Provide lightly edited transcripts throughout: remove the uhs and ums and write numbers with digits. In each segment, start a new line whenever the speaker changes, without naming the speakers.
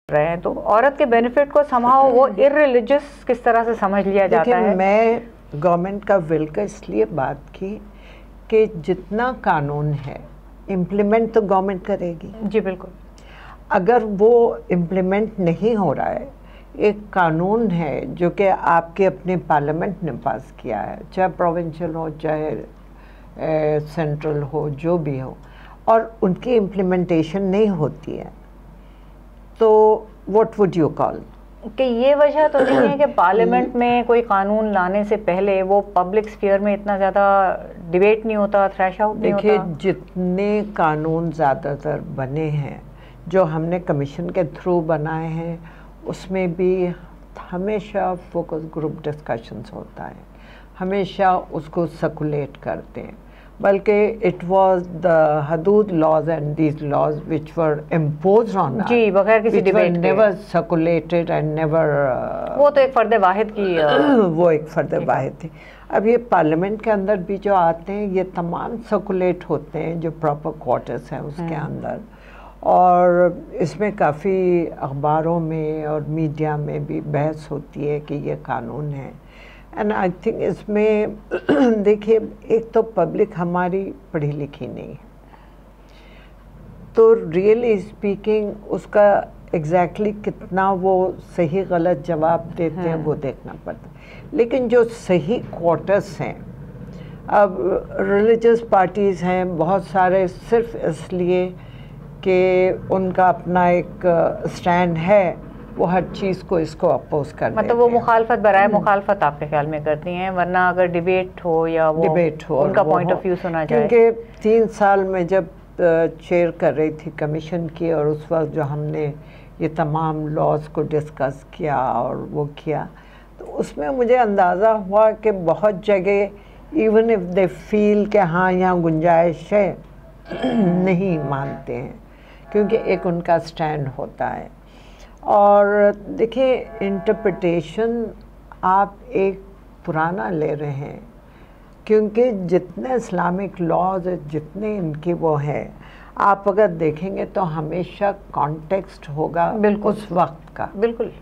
रहे हैं, तो औरत के बेनिफिट को समहाउ वो इररिलीजियस किस तरह से समझ लिया जाता है?
मैं गवर्नमेंट का विल का इसलिए बात की कि जितना कानून है इम्प्लीमेंट तो गवर्नमेंट करेगी।
जी बिल्कुल।
अगर वो इम्प्लीमेंट नहीं हो रहा है, एक कानून है जो कि आपके अपने पार्लियामेंट ने पास किया है, चाहे प्रोविंशियल हो चाहे सेंट्रल हो, जो भी हो, और उनकी इम्प्लीमेंटेशन नहीं होती है, तो व्हाट वुड यू कॉल?
कि ये वजह तो नहीं है कि पार्लियामेंट में कोई कानून लाने से पहले वो पब्लिक स्फीयर में इतना ज़्यादा डिबेट नहीं होता, थ्रैश आउट नहीं होता?
देखिए, जितने कानून ज़्यादातर बने हैं जो हमने कमीशन के थ्रू बनाए हैं, उसमें भी हमेशा फोकस ग्रुप डिस्कशंस होता है, हमेशा उसको सर्कुलेट करते हैं। बल्कि it was the Hudood laws and these laws which were imposed on us,
जी, बगैर किसी डिबेट के,
नेवर सर्कुलेटेड एंड नेवर,
वो तो एक फर्द वाहिद की
वो एक फर्द वाहिद थी। अब ये पार्लियामेंट के अंदर भी जो आते हैं, ये तमाम सर्कुलेट होते हैं जो प्रॉपर क्वार्टर्स हैं उसके अंदर, और इसमें काफ़ी अखबारों में और मीडिया में भी बहस होती है कि ये कानून है। एंड आई थिंक इसमें देखिए, एक तो पब्लिक हमारी पढ़ी लिखी नहीं है, तो रियली स्पीकिंग उसका एग्जैक्टली कितना वो सही गलत जवाब देते हैं वो देखना पड़ता है। लेकिन जो सही क्वार्टर्स हैं, अब रिलीजियस पार्टीज़ हैं बहुत सारे, सिर्फ इसलिए कि उनका अपना एक स्टैंड है, वो हर चीज़ को इसको अपोज कर देते हैं।
मतलब वो मुखालफत बराए मुखालफत आपके ख्याल में करती हैं, वरना अगर डिबेट हो या वो
डिबेट हो,
उनका पॉइंट ऑफ व्यू सुना जाए।
क्योंकि 3 साल में जब चेयर कर रही थी कमीशन की, और उस वक्त जो हमने ये तमाम लॉज को डिस्कस किया और वो किया, तो उसमें मुझे अंदाज़ा हुआ कि बहुत जगह इवन इफ दे फील कि हाँ यहाँ गुंजाइश है, नहीं मानते हैं, क्योंकि एक उनका स्टैंड होता है। और देखिए, इंटरप्रिटेशन आप एक पुराना ले रहे हैं, क्योंकि जितने इस्लामिक लॉज जितने इनके वो है, आप अगर देखेंगे तो हमेशा कॉन्टेक्स्ट होगा उस वक्त का।
बिल्कुल।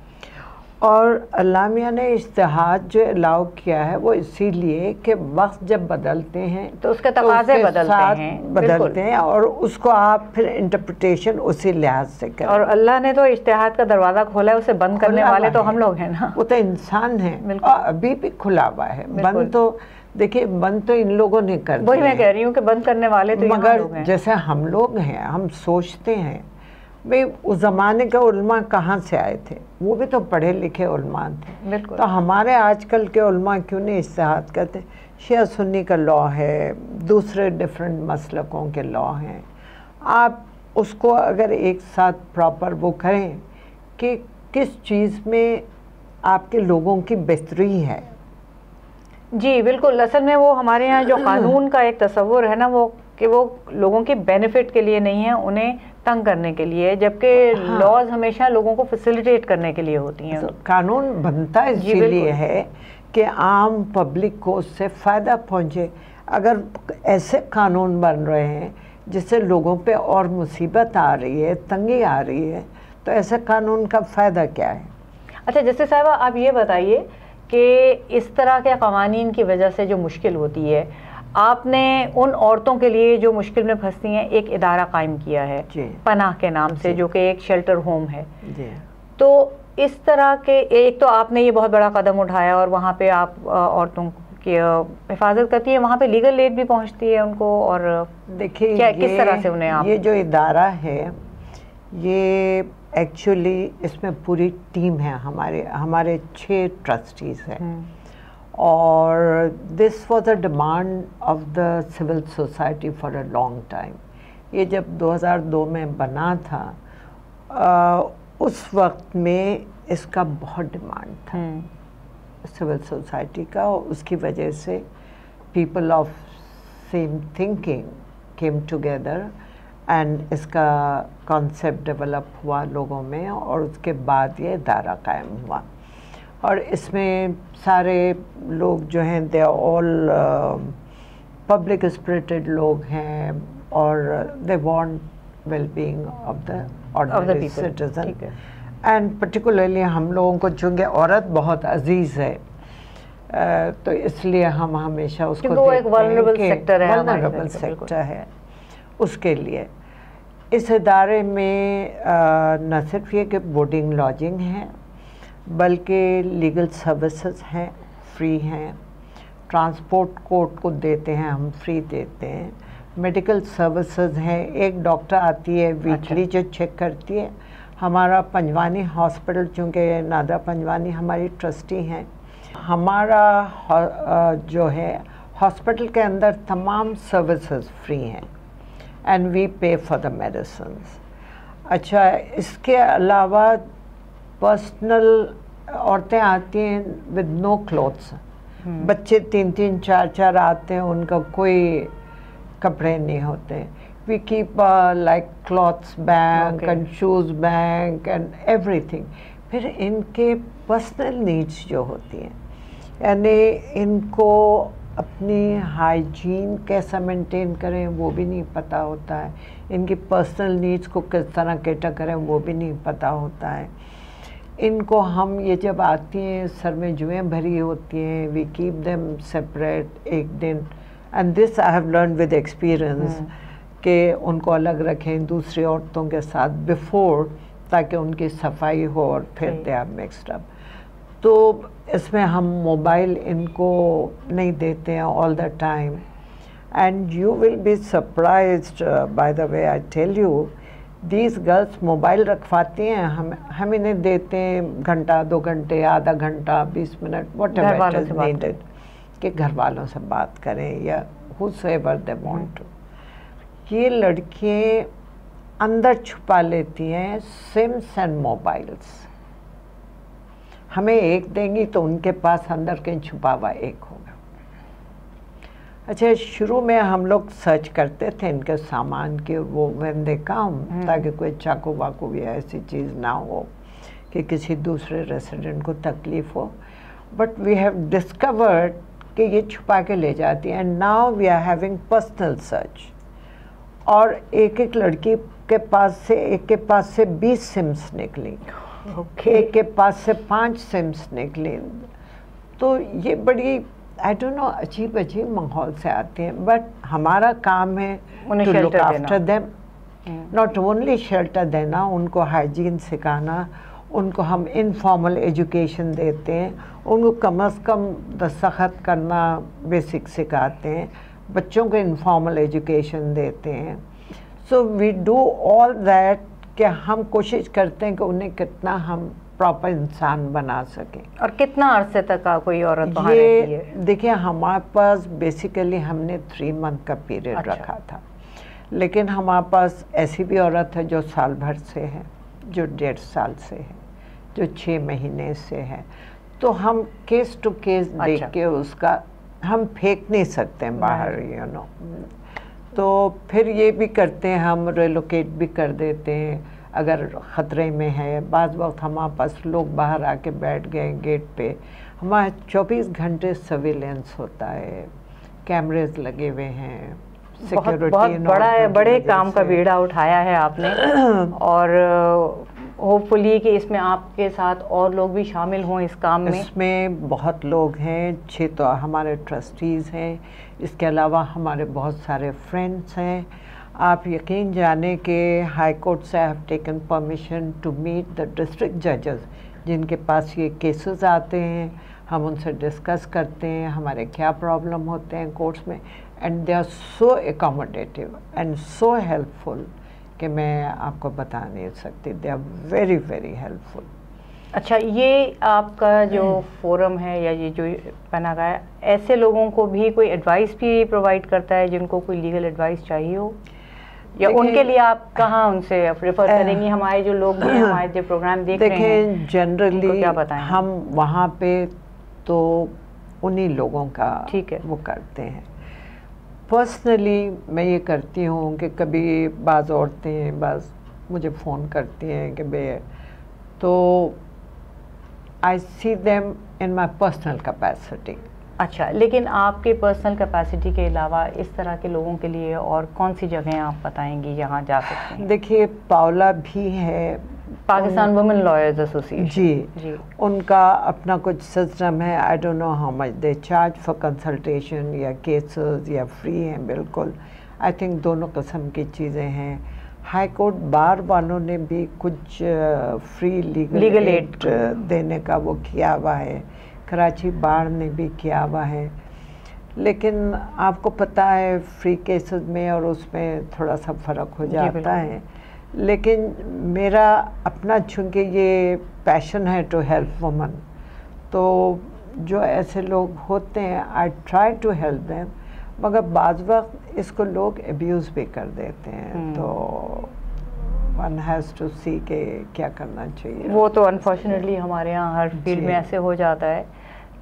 और अल्लाह मियाँ ने इज्तिहाद जो अलाउ किया है वो इसीलिए कि वक्त जब बदलते हैं
तो उसके तकाज़े बदलते हैं,
और उसको आप फिर इंटरप्रिटेशन उसी लिहाज से करें।
और अल्लाह ने तो इज्तिहाद का दरवाज़ा खोला है, उसे बंद करने वाले तो हम लोग हैं ना,
वो तो इंसान है, और अभी भी खुला हुआ है। बंद तो देखिए, बंद तो इन लोगों ने कर दिया,
वही मैं कह रही हूँ कि बंद करने वाले तो
मगर जैसे हम लोग हैं, हम सोचते हैं भाई उस ज़माने के उलमा कहाँ से आए थे, वो भी तो पढ़े लिखे उलमा थे, तो हमारे आजकल के उलमा क्यों नहीं इज्तिहाद करते? शिया सुन्नी का लॉ है, दूसरे डिफरेंट मसलकों के लॉ हैं, आप उसको अगर एक साथ प्रॉपर वो करें कि किस चीज़ में आपके लोगों की बेहतरी है।
जी बिल्कुल। असल में वो हमारे यहाँ जो कानून का एक तस्वुर है ना, वो कि वो लोगों के बेनिफिट के लिए नहीं है, उन्हें तंग करने के लिए, जबकि लॉज हमेशा लोगों को फैसिलिटेट करने के लिए होती हैं।
कानून बनता इसीलिए है कि आम पब्लिक को उससे फ़ायदा पहुँचे। अगर ऐसे कानून बन रहे हैं जिससे लोगों पे और मुसीबत आ रही है, तंगी आ रही है, तो ऐसे कानून का फ़ायदा क्या है?
अच्छा, जस्टिस साहिबा, आप ये बताइए कि इस तरह के कवानीन की वजह से जो मुश्किल होती है, आपने उन औरतों के लिए जो मुश्किल में फंसती हैं एक इदारा कायम किया है पनाह के नाम से, जो कि एक शेल्टर होम है। तो इस तरह के, एक तो आपने ये बहुत बड़ा कदम उठाया और वहाँ पे आप औरतों की हिफाजत करती है, वहाँ पे लीगल एड भी पहुँचती है उनको, और
देखिए
क्या किस तरह से उन्हें आप,
ये जो इदारा है, ये एक्चुअली इसमें पूरी टीम है, हमारे 6 ट्रस्टीज़ हैं, और this was a demand of the civil society for a long time. ये जब 2002 में बना था, उस वक्त में इसका बहुत डिमांड था सिविल सोसाइटी का, और उसकी वजह से people of same thinking came together and इसका कॉन्सेप्ट डेवलप हुआ लोगों में, और उसके बाद ये इदारा कायम हुआ। और इसमें सारे लोग जो हैं, they are all public spirited लोग हैं, और they want well being of the ordinary citizen, and particularly हम लोगों को चूँकि औरत बहुत अजीज़ है, तो इसलिए हम हमेशा उसको देखते
एक वल्नरेबल सेक्टर है,
वल्नरेबल सेक्टर है। उसके लिए इस इदारे में न सिर्फ ये कि बोर्डिंग लॉजिंग है, बल्कि लीगल सर्विसेज हैं, फ्री हैं, ट्रांसपोर्ट कोर्ट को देते हैं, हम फ्री देते हैं, मेडिकल सर्विसेज हैं, एक डॉक्टर आती है वीकली जो चेक करती है। हमारा पंजवानी हॉस्पिटल, चूँकि नादरा पंजवानी हमारी ट्रस्टी हैं, हमारा जो है हॉस्पिटल के अंदर तमाम सर्विसेज फ्री हैं एंड वी पे फॉर द मेडिसिन्स। अच्छा, इसके अलावा पर्सनल औरतें आती हैं विद नो क्लोथ्स, बच्चे 3-3, 4-4 आते हैं, उनका कोई कपड़े नहीं होते। We keep like clothes bank and shoes bank and everything. फिर इनके पर्सनल नीड्स जो होती हैं, यानी इनको अपनी हाइजीन कैसा मेंटेन करें वो भी नहीं पता होता है, इनकी पर्सनल नीड्स को किस तरह कैटर करें वो भी नहीं पता होता है। इनको हम ये जब आती हैं सर में जुएँ भरी होती हैं, वी कीप देम सेपरेट एक दिन, and this I have learn with experience कि उनको अलग रखें दूसरी औरतों के साथ बिफोर, ताकि उनकी सफाई हो और फिर दे आर मिक्स्ड अप। तो इसमें हम मोबाइल इनको नहीं देते हैं all the time, and you will be surprised by the way I tell you, these girls mobile रखवाती हैं, हम इन्हें देते हैं घंटा 2 घंटे, आधा घंटा, 20 minute, whatever it is needed, कि घर वालों से बात करें या whosoever they want to। ये लड़कियाँ अंदर छुपा लेती हैं सिम्स एंड मोबाइल्स। हमें एक देंगी तो उनके पास अंदर कहीं छुपा हुआ एक होगा। अच्छा, शुरू में हम लोग सर्च करते थे इनके सामान के, वो व्हेन दे कम, ताकि कोई चाकू वाकू या ऐसी चीज़ ना हो कि किसी दूसरे रेसिडेंट को तकलीफ़ हो। बट वी हैव डिस्कवर्ड कि ये छुपा के ले जाती है, and now we are having personal search. और एक लड़की के पास से 20 सिम्स निकली, एक के पास से 5 सिम्स निकली। तो ये बड़ी आई डोंट नो अजीब माहौल से आते हैं, बट हमारा काम है to look after them, not only shelter देना, उनको हाइजीन सिखाना, उनको हम इनफॉर्मल एजुकेशन देते हैं, उनको कम से कम दस्तखत करना बेसिक सिखाते हैं, बच्चों को इनफॉर्मल एजुकेशन देते हैं। So we do all that कि हम कोशिश करते हैं कि उन्हें कितना हम प्रॉपर इंसान बना सकें।
और कितना अरसे तक का कोई औरत वहाँ रहती है?
देखिए, हमारे पास बेसिकली हमने 3 मंथ का पीरियड रखा था, लेकिन हमारे पास ऐसी भी औरत है जो साल भर से है, जो 1.5 साल से है, जो 6 महीने से है। तो हम केस टू केस देख के उसका हम फेंक नहीं सकते हैं बाहर, यू नो। तो फिर ये भी करते हैं, हम रिलोकेट भी कर देते हैं अगर ख़तरे में है। बाज़ वक्त हमारे पास लोग बाहर आके बैठ गए गेट पे, हमारे 24 घंटे सर्विलेंस होता है, कैमरेज लगे हुए हैं,
बहुत बड़े काम का बीड़ा उठाया है आपने। और होपफुली कि इसमें आपके साथ और लोग भी शामिल हों इस काम में।
इसमें बहुत लोग हैं, 6 तो हमारे ट्रस्टीज़ हैं, इसके अलावा हमारे बहुत सारे फ्रेंड्स हैं। आप यकीन जाने कि हाई कोर्ट से I have taken permission to meet the district जजेस जिनके पास ये केसेस आते हैं। हम उनसे डिस्कस करते हैं हमारे क्या प्रॉब्लम होते हैं कोर्ट्स में, and they are so accommodative and so helpful कि मैं आपको बता नहीं सकती। They are very very helpful.
अच्छा, ये आपका जो फोरम है या ये जो बना गया है, ऐसे लोगों को भी कोई एडवाइस भी प्रोवाइड करता है जिनको कोई लीगल एडवाइस चाहिए हो, या उनके लिए आप कहाँ उनसे रेफर करेंगी? हमारे जो लोग हैं, हमारे जो प्रोग्राम देख रहे हैं,
जनरली
क्या बताएं?
हम वहाँ पे तो उन्हीं लोगों का
ठीक है
वो करते हैं। पर्सनली मैं ये करती हूँ कि कभी बाज़ औरतें मुझे फ़ोन करती हैं कि बे, तो I see them in my personal capacity.
अच्छा, लेकिन आपके पर्सनल कैपेसिटी के अलावा इस तरह के लोगों के लिए और कौन सी जगहें आप बताएंगी जहाँ जा सकते हैं?
देखिए, पावला भी है,
पाकिस्तान वुमेन लॉयर्स एसोसिएशन।
जी, उनका अपना कुछ सिस्टम है। I don't know how much they charge for consultation या केसेस, या फ्री हैं बिल्कुल। आई थिंक दोनों किस्म की चीज़ें हैं। हाई कोर्ट बार वालों ने भी कुछ फ्री लीगल एड देने का वो किया हुआ है, कराची बार ने भी किया हुआ है। लेकिन आपको पता है फ्री केसेस में और उसमें थोड़ा सा फ़र्क हो जाता है। लेकिन मेरा अपना, चूँकि ये पैशन है टू हेल्प वुमन, तो जो ऐसे लोग होते हैं I try to help them, मगर बाज़ वक्त इसको लोग एब्यूज़ भी कर देते हैं। तो वन हैज़ टू सी के क्या करना चाहिए।
वो तो अनफॉर्चुनेटली हमारे यहाँ हर फील्ड में ऐसे हो जाता है।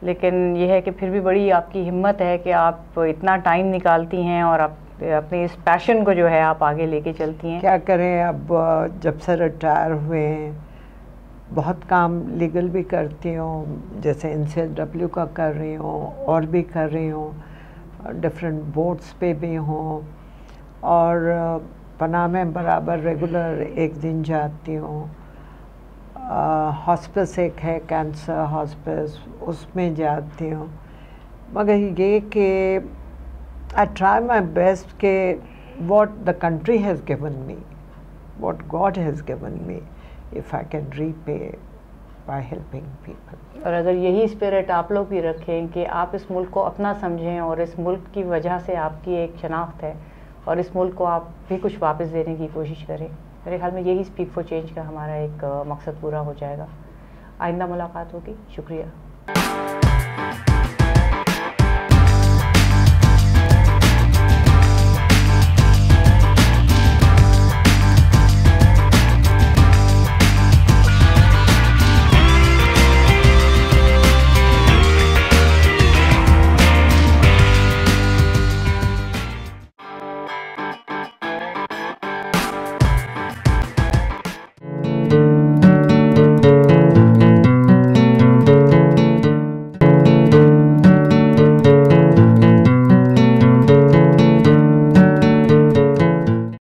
लेकिन ये है कि फिर भी बड़ी आपकी हिम्मत है कि आप इतना टाइम निकालती हैं और आप अपने इस पैशन को जो है आप आगे लेके चलती हैं।
क्या करें, अब जब से रिटायर हुए हैं बहुत काम लीगल भी करती हूँ, जैसे NCLW का कर रही हूँ और भी कर रही हूँ, डिफरेंट बोर्ड्स पे भी हूँ, और पनाह में बराबर रेगुलर एक दिन जाती हूँ। हॉस्पिस एक है कैंसर हॉस्पिस, उसमें जाती हूँ। मगर ये कि आई ट्राई माई बेस्ट के what the country has given me, what God has given me, if I can repay by helping people.
और अगर यही स्पिरिट आप लोग भी रखें कि आप इस मुल्क को अपना समझें और इस मुल्क की वजह से आपकी एक शनाख्त है और इस मुल्क को आप भी कुछ वापस देने की कोशिश करें, मेरे ख्याल में यही स्पीक फॉर चेंज का हमारा एक मकसद पूरा हो जाएगा। आइंदा मुलाकात होगी। शुक्रिया।